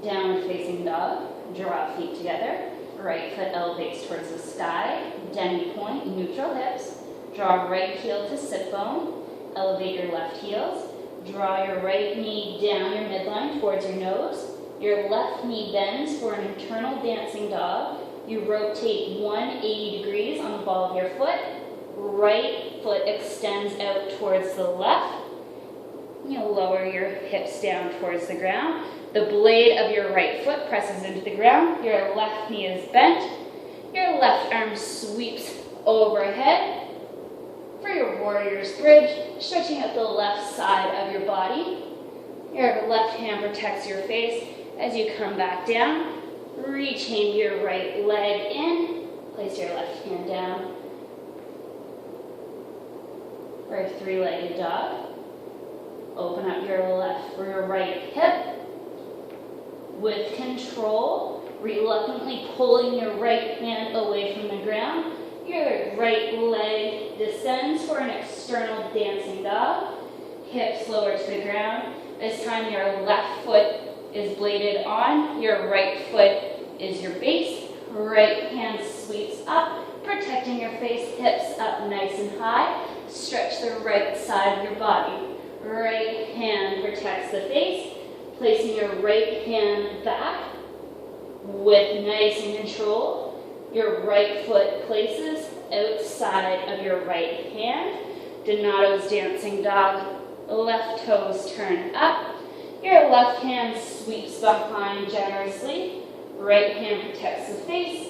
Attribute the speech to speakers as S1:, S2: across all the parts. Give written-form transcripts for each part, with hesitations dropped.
S1: Downward facing dog. Draw feet together. Right foot elevates towards the sky. Demi-point, neutral hips. Draw right heel to sit bone. Elevate your left heels. Draw your right knee down your midline towards your nose. Your left knee bends for an internal dancing dog. You rotate 180 degrees on the ball of your foot. Right foot extends out towards the left. You'll lower your hips down towards the ground. The blade of your right foot presses into the ground. Your left knee is bent. Your left arm sweeps overhead. For your warrior's bridge, stretching out the left side of your body. Your left hand protects your face as you come back down. Rechain your right leg in. Place your left hand down. For a three-legged dog. Open up your left or your right hip. With control, reluctantly pulling your right hand away from the ground. Your right leg descends for an external dancing dog. Hips lower to the ground. This time your left foot is bladed on. Your right foot is your base. Right hand sweeps up, protecting your face. Hips up nice and high. Stretch the right side of your body. Right hand protects the face. Placing your right hand back with nice and control. Your right foot places outside of your right hand. Donato's dancing dog. Left toes turn up. Your left hand sweeps behind generously. Right hand protects the face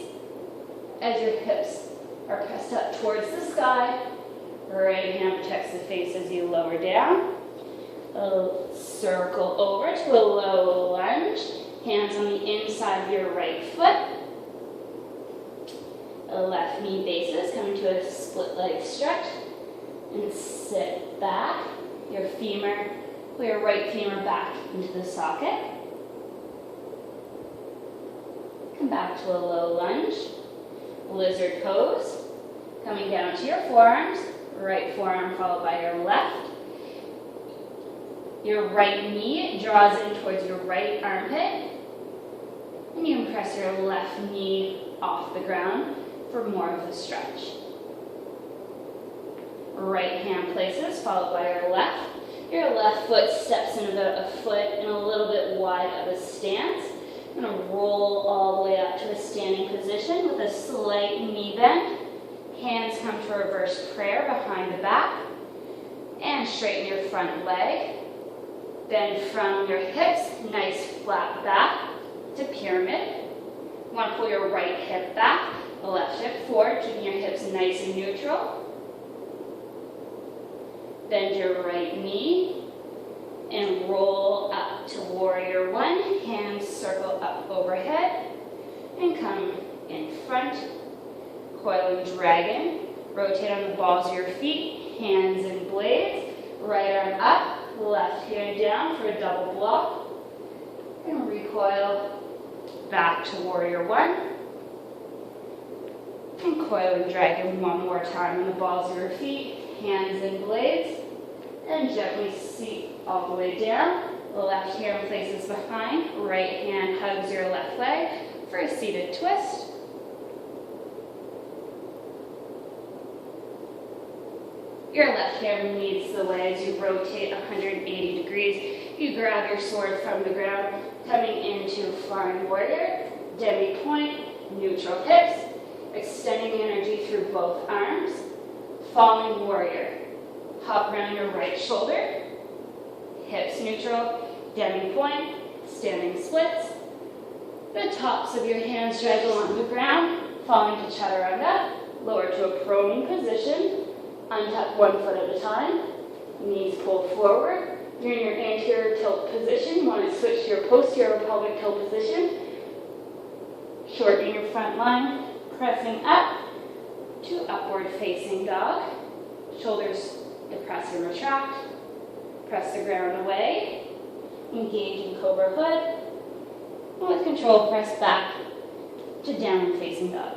S1: as your hips are pressed up towards the sky. Right hand protects the face as you lower down. Circle over to a low lunge. Hands on the inside of your right foot. Left knee bases, coming to a split leg stretch. And sit back. Your femur, pull your right femur back into the socket. Come back to a low lunge. Lizard pose. Coming down to your forearms. Right forearm followed by your left. Your right knee draws in towards your right armpit. And you can press your left knee off the ground for more of a stretch. Right hand places, followed by your left. Your left foot steps in about a foot and a little bit wide of a stance. You're going to roll all the way up to a standing position with a slight knee bend. Hands come to reverse prayer behind the back. And straighten your front leg. Bend from your hips, nice flat back to pyramid. You want to pull your right hip back, the left hip forward, keeping your hips nice and neutral. Bend your right knee and roll up to warrior one. Hands circle up overhead and come in front. Coiling dragon. Rotate on the balls of your feet, hands and blades. Right arm up. Left hand down for a double block. And recoil back to warrior one. And coiling dragon one more time on the balls of your feet, hands and blades. And gently seat all the way down. The left hand places behind. Right hand hugs your left leg for a seated twist. Your left hand leads the way as you rotate 180 degrees. You grab your sword from the ground, coming into flying warrior, demi-point, neutral hips, extending energy through both arms, falling warrior. Hop around your right shoulder, hips neutral, demi-point, standing splits. The tops of your hands drag along the ground, falling to chaturanga, lower to a prone position. Untuck one foot at a time. Knees pull forward. You're in your anterior tilt position. You want to switch to your posterior pelvic tilt position. Shorten your front line. Pressing up to upward facing dog. Shoulders depress and retract. Press the ground away. Engage in cobra hood. And with control, press back to downward facing dog.